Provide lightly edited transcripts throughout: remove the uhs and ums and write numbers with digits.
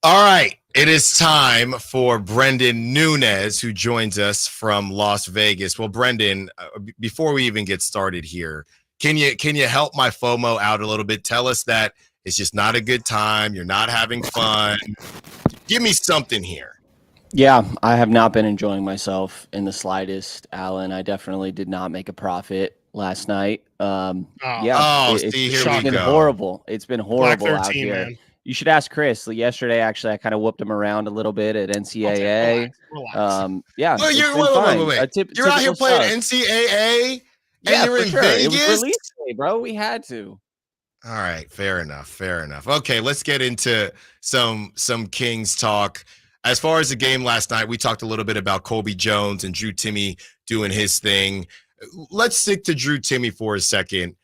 All right, it is time for Brenden Nunes, who joins us from Las Vegas. Well, Brenden, before we even get started here, can you help my FOMO out a little bit? Tell us that it's just not a good time. You're not having fun. Give me something here. Yeah, I have not been enjoying myself in the slightest, Alan. I definitely did not make a profit last night. Yeah, Oh, it's see, here we been go. horrible. It's been Black horrible out 13, here. man. You should ask Chris. Yesterday, actually, I kind of whooped him around a little bit at Okay, NCAA. relax. Yeah, Well, it's been fine. wait. You're out here Typical playing stuff. NCAA and Yeah, you're for in sure. It was Vegas? release day, bro. We had to. All right, fair enough. Okay, let's get into some Kings talk. As far as the game last night, we talked a little bit about Colby Jones and Drew Timme doing his thing. Let's stick to Drew Timme for a second.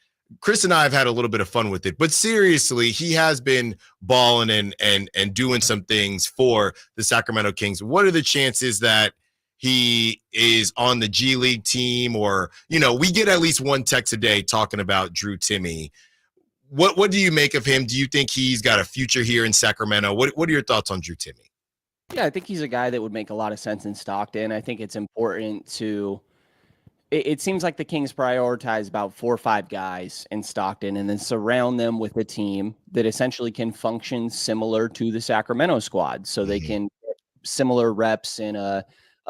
Chris and I have had a little bit of fun with it, but seriously, he has been balling and doing some things for the Sacramento Kings. What are the chances that he is on the G League team, or we get at least one text a day talking about Drew Timme? What do you make of him? Do you think he's got a future here in Sacramento? What are your thoughts on Drew Timme? Yeah, I think he's a guy that would make a lot of sense in Stockton. I think it's important to. It seems like the Kings prioritize about 4 or 5 guys in Stockton and then surround them with a team that essentially can function similar to the Sacramento squad. So they can get similar reps in a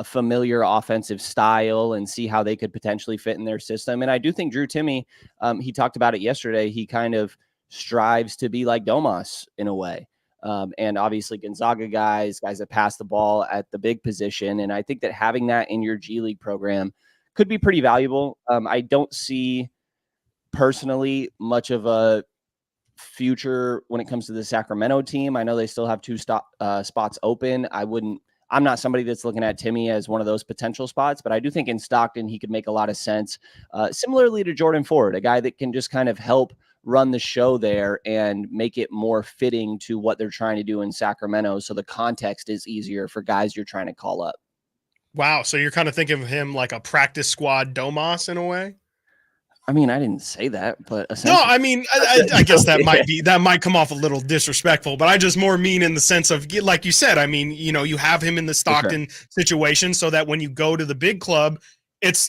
familiar offensive style and see how they could potentially fit in their system. And I do think Drew Timme, he talked about it yesterday, he kind of strives to be like Domas in a way. And obviously Gonzaga guys that pass the ball at the big position. And I think that having that in your G League program could be pretty valuable. I don't see personally much of a future when it comes to the Sacramento team. I know they still have 2 spots open. I'm not somebody that's looking at Timme as one of those potential spots, but I do think in Stockton, he could make a lot of sense. Similarly to Jordan Ford, a guy that can just kind of help run the show there and make it more fitting to what they're trying to do in Sacramento. So the context is easier for guys you're trying to call up. Wow. So you're kind of thinking of him like a practice squad Domas in a way? I mean, I didn't say that, but no, I mean, I guess that might come off a little disrespectful, but I just more mean in the sense of, like you said, I mean, you have him in the Stockton situation so that when you go to the big club,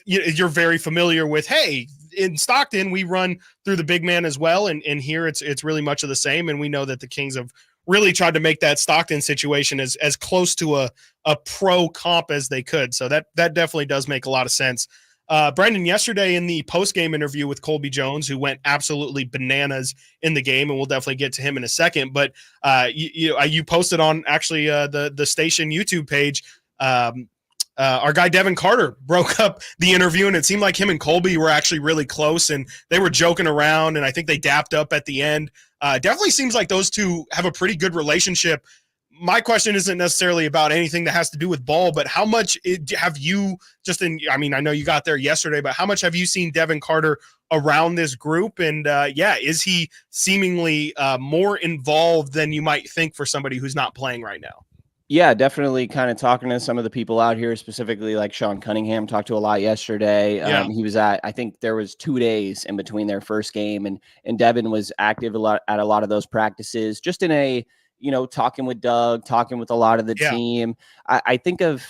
you're very familiar with, hey, in Stockton, we run through the big man as well. And here it's really much of the same. And we know that the Kings have really tried to make that Stockton situation as close to a pro comp as they could. So that definitely does make a lot of sense. Brenden, yesterday in the post-game interview with Colby Jones, who went absolutely bananas in the game, and we'll definitely get to him in a second, but you posted on actually the station YouTube page, our guy Devin Carter broke up the interview, and it seemed like him and Colby were actually really close, and they were joking around, and I think they dapped up at the end. Definitely seems like those two have a pretty good relationship. My question isn't necessarily about anything that has to do with ball, but how much have you I know you got there yesterday, but how much have you seen Devin Carter around this group? And is he seemingly more involved than you might think for somebody who's not playing right now? Yeah, definitely kind of talking to some of the people out here, specifically like Sean Cunningham talked to a lot yesterday. He was I think there was 2 days in between their first game, and Devin was active at a lot of those practices, just in a, talking with Doug, talking with a lot of the team. I think of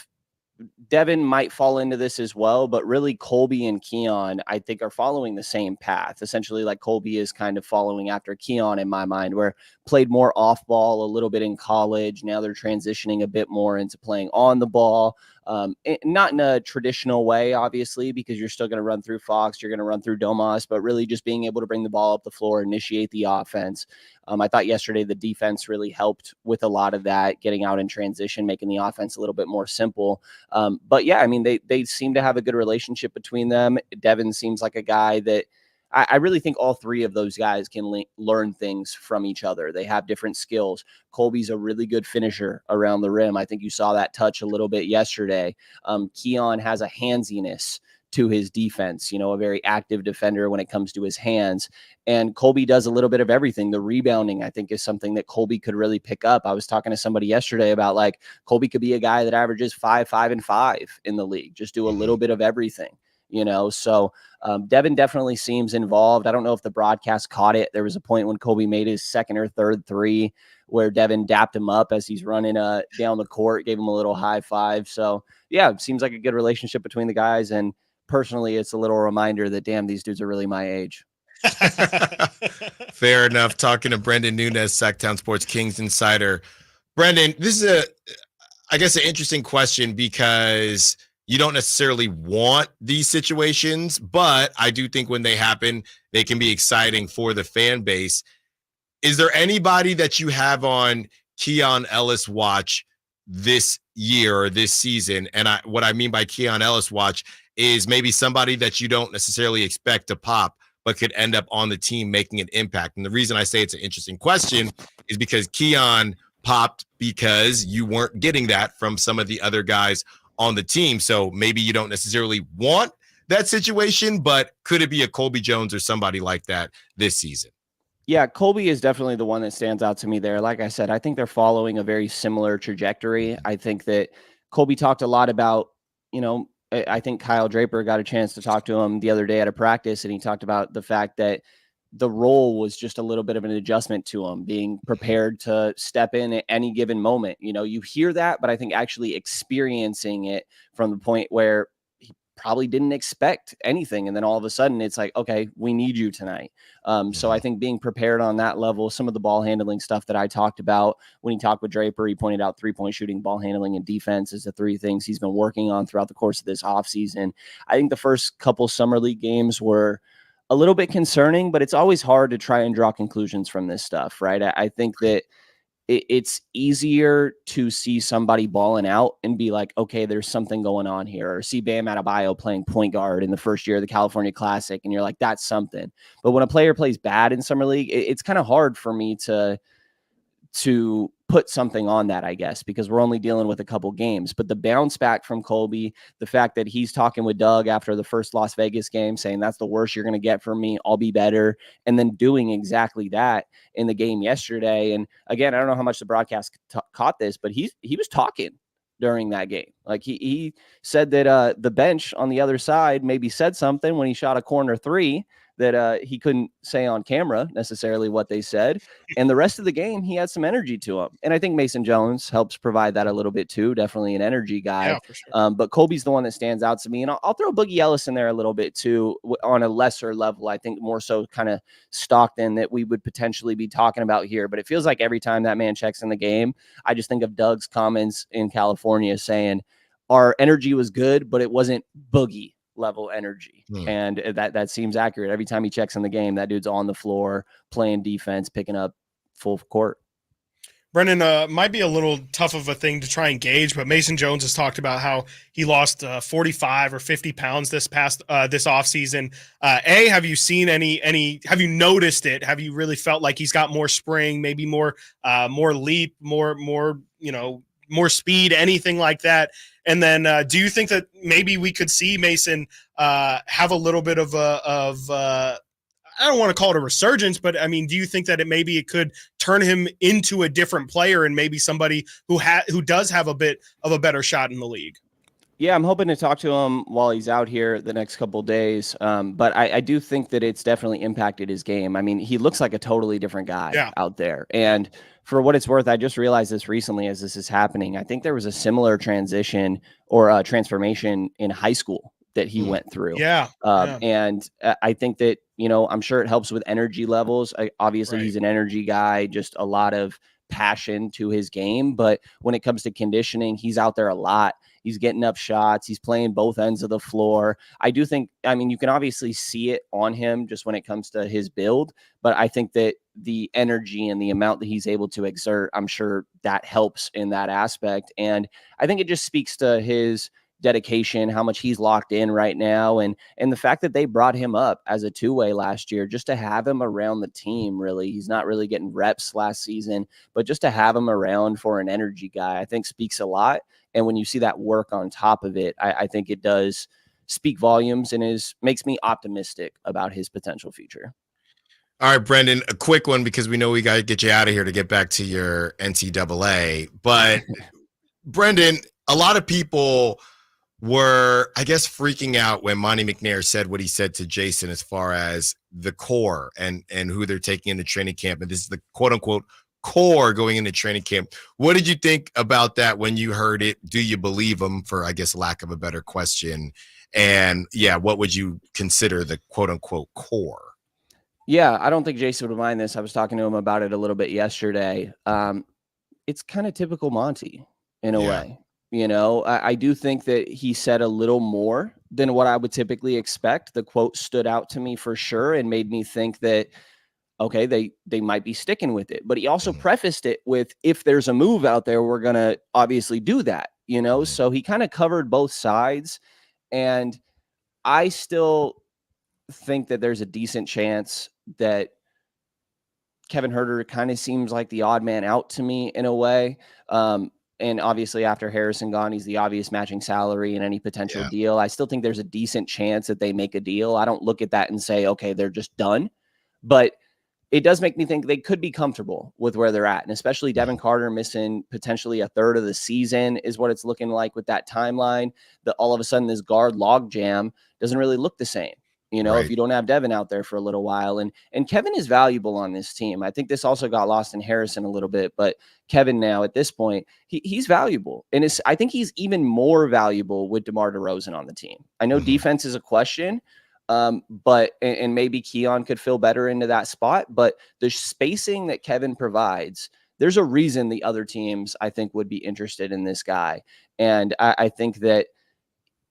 Devin might fall into this as well, but really Colby and Keon, I think, are following the same path. Essentially, like Colby is kind of following after Keon in my mind, where played more off ball a little bit in college. Now they're transitioning a bit more into playing on the ball. Not in a traditional way, obviously, because you're still going to run through Fox, you're going to run through Domas, but really just being able to bring the ball up the floor, initiate the offense. I thought yesterday the defense really helped with a lot of that, getting out in transition, making the offense a little bit more simple. But yeah, I mean, they seem to have a good relationship between them. Devin seems like a guy that I really think all 3 of those guys can learn things from each other. They have different skills. Colby's a really good finisher around the rim. I think you saw that touch a little bit yesterday. Keon has a handsiness to his defense, a very active defender when it comes to his hands. And Colby does a little bit of everything. The rebounding, I think, is something that Colby could really pick up. I was talking to somebody yesterday about, like, Colby could be a guy that averages 5, 5, and 5 in the league. Just do a little bit of everything. So Devin definitely seems involved. I don't know if the broadcast caught it. There was a point when Colby made his second or third 3 where Devin dapped him up as he's running down the court, gave him a little high five. So yeah, it seems like a good relationship between the guys. And personally, it's a little reminder that, damn, these dudes are really my age. Fair enough. Talking to Brenden Nunes, Sactown Sports Kings insider. Brenden, this is I guess, an interesting question because you don't necessarily want these situations, but I do think when they happen, they can be exciting for the fan base. Is there anybody that you have on Keon Ellis watch this year or this season? And what I mean by Keon Ellis watch is maybe somebody that you don't necessarily expect to pop, but could end up on the team making an impact. And the reason I say it's an interesting question is because Keon popped because you weren't getting that from some of the other guys on the team. So maybe you don't necessarily want that situation, but could it be a Colby Jones or somebody like that this season? Yeah, Colby is definitely the one that stands out to me there. Like I said, I think they're following a very similar trajectory. I think that Colby talked a lot about, I think Kyle Draper got a chance to talk to him the other day at a practice, and he talked about the fact that the role was just a little bit of an adjustment to him, being prepared to step in at any given moment. You hear that, but I think actually experiencing it from the point where he probably didn't expect anything. And then all of a sudden it's like, okay, we need you tonight. So I think being prepared on that level, some of the ball handling stuff that I talked about when he talked with Draper, he pointed out 3-point shooting, ball handling, and defense is the three things he's been working on throughout the course of this offseason. I think the first couple summer league games were a little bit concerning, but it's always hard to try and draw conclusions from this stuff, right? I think that it's easier to see somebody balling out and be like, okay, there's something going on here, or see Bam Adebayo playing point guard in the first year of the California Classic, and you're like, that's something. But when a player plays bad in summer league, it's kind of hard for me to put something on that, I guess, because we're only dealing with a couple games. But the bounce back from Colby, the fact that he's talking with Doug after the first Las Vegas game, saying that's the worst you're going to get from me, I'll be better, and then doing exactly that in the game yesterday. And again, I don't know how much the broadcast caught this, but he was talking during that game. Like he said that the bench on the other side maybe said something when he shot a corner three that he couldn't say on camera necessarily what they said. And the rest of the game, he had some energy to him. And I think Mason Jones helps provide that a little bit too. Definitely an energy guy. Yeah, for sure. But Colby's the one that stands out to me. And I'll throw Boogie Ellis in there a little bit too, on a lesser level. I think more so kind of Stockton that we would potentially be talking about here. But it feels like every time that man checks in the game, I just think of Doug's comments in California saying our energy was good, but it wasn't Boogie level energy. And that seems accurate. Every time he checks in the game, that dude's on the floor playing defense, picking up full court. Brenden, might be a little tough of a thing to try and gauge, but Mason Jones has talked about how he lost 45 or 50 pounds this offseason. Have you seen have you noticed it? Have you really felt like he's got more spring, maybe more leap, more speed, anything like that? And then do you think that maybe we could see Mason have a little bit of I don't want to call it a resurgence, but I mean, do you think that it could turn him into a different player and maybe somebody who does have a bit of a better shot in the league? Yeah, I'm hoping to talk to him while he's out here the next couple of days. But I do think that it's definitely impacted his game. I mean, he looks like a totally different guy out there. And for what it's worth, I just realized this recently as this is happening. I think there was a similar transition or a transformation in high school that he went through. And I think that, I'm sure it helps with energy levels. Obviously, He's an energy guy, just a lot of passion to his game. But when it comes to conditioning, he's out there a lot. He's getting up shots. He's playing both ends of the floor. I do think, you can obviously see it on him just when it comes to his build, but I think that the energy and the amount that he's able to exert, I'm sure that helps in that aspect. And I think it just speaks to his dedication, how much he's locked in right now. And the fact that they brought him up as a two-way last year, just to have him around the team, really, he's not really getting reps last season, but just to have him around for an energy guy, I think speaks a lot. And when you see that work on top of it, I think it does speak volumes and makes me optimistic about his potential future. All right, Brenden, a quick one because we know we got to get you out of here to get back to your NCAA. But Brenden, a lot of people were, I guess, freaking out when Monte McNair said what he said to Jason as far as the core and who they're taking into training camp. And this is the quote unquote core going into training camp. What did you think about that when you heard it? Do you believe them, for, I guess, lack of a better question? And yeah, what would you consider the quote unquote core? Yeah, I don't think Jason would mind this. I was talking to him about it a little bit yesterday. It's kind of typical Monte in a way. You know, I do think that he said a little more than what I would typically expect. The quote stood out to me for sure and made me think that, okay, they might be sticking with it. But he also prefaced it with, if there's a move out there, we're going to obviously do that, you know? So he kind of covered both sides. And I still think that there's a decent chance that Kevin Huerter kind of seems like the odd man out to me in a way. And obviously after Harrison gone, he's the obvious matching salary in any potential deal. I still think there's a decent chance that they make a deal. I don't look at that and say, okay, they're just done. But it does make me think they could be comfortable with where they're at. And especially Devin Carter missing potentially a third of the season is what it's looking like with that timeline. That all of a sudden this guard log jam doesn't really look the same. You know, if you don't have Devin out there for a little while, and Kevin is valuable on this team. I think this also got lost in Harrison a little bit, but Kevin now at this point, he's valuable. And I think he's even more valuable with DeMar DeRozan on the team. I know defense is a question, but maybe Keon could fill better into that spot, but the spacing that Kevin provides, there's a reason the other teams, I think, would be interested in this guy. And I think that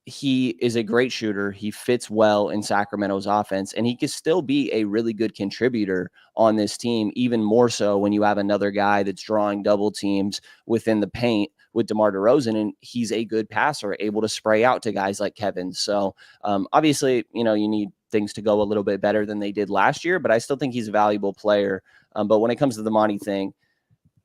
he is a great shooter. He fits well in Sacramento's offense, and he can still be a really good contributor on this team, even more so when you have another guy that's drawing double teams within the paint with DeMar DeRozan, and he's a good passer, able to spray out to guys like Kevin. So obviously, you know, you need things to go a little bit better than they did last year, but I still think he's a valuable player. But when it comes to the Monte thing,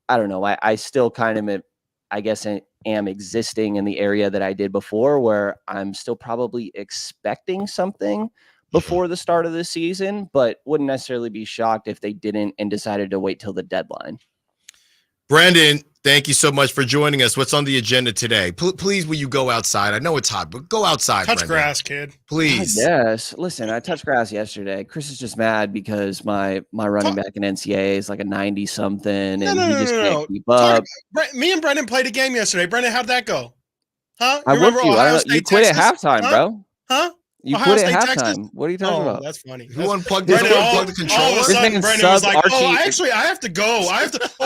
I don't know. I still kind of, I guess, am existing in the area that I did before, where I'm still probably expecting something before the start of the season, but wouldn't necessarily be shocked if they didn't and decided to wait till the deadline. Brenden, thank you so much for joining us. What's on the agenda today? Please, will you go outside? I know it's hot, but go outside. Touch Brenden. Grass, kid. Please. Yes. Listen, I touched grass yesterday. Chris is just mad because my running back in NCAA is like a 90 something, and he just can't keep up. Me and Brenden played a game yesterday. Brenden, how'd that go? Huh? I whooped you. You quit at halftime, bro. Huh? You quit at halftime. What are you talking about? That's funny. Who unplugged the controller? All of a sudden, Brenden was like, I have to go.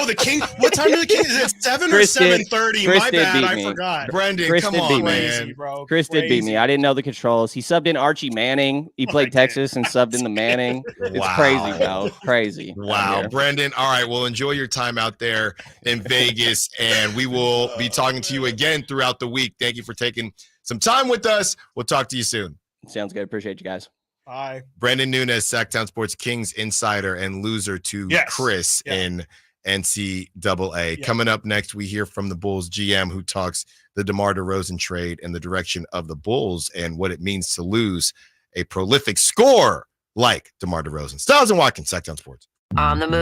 The King. What time do the King? Is it 7 or 7:30? My bad. I forgot. Brenden, come on, man. Chris did beat me. I didn't know the controls. He subbed in Archie Manning. He played Texas and subbed in the Manning. It's crazy, bro. Crazy. Wow. Brenden, all right. Well, enjoy your time out there in Vegas, and we will be talking to you again throughout the week. Thank you for taking some time with us. We'll talk to you soon. Sounds good. Appreciate you guys. Bye. Brenden Nunes, Sactown Sports Kings insider and loser to Chris in NCAA. Coming up next, we hear from the Bulls GM, who talks the DeMar DeRozan trade and the direction of the Bulls and what it means to lose a prolific scorer like DeMar DeRozan. Stiles and Watkins, Sactown Sports. On the move.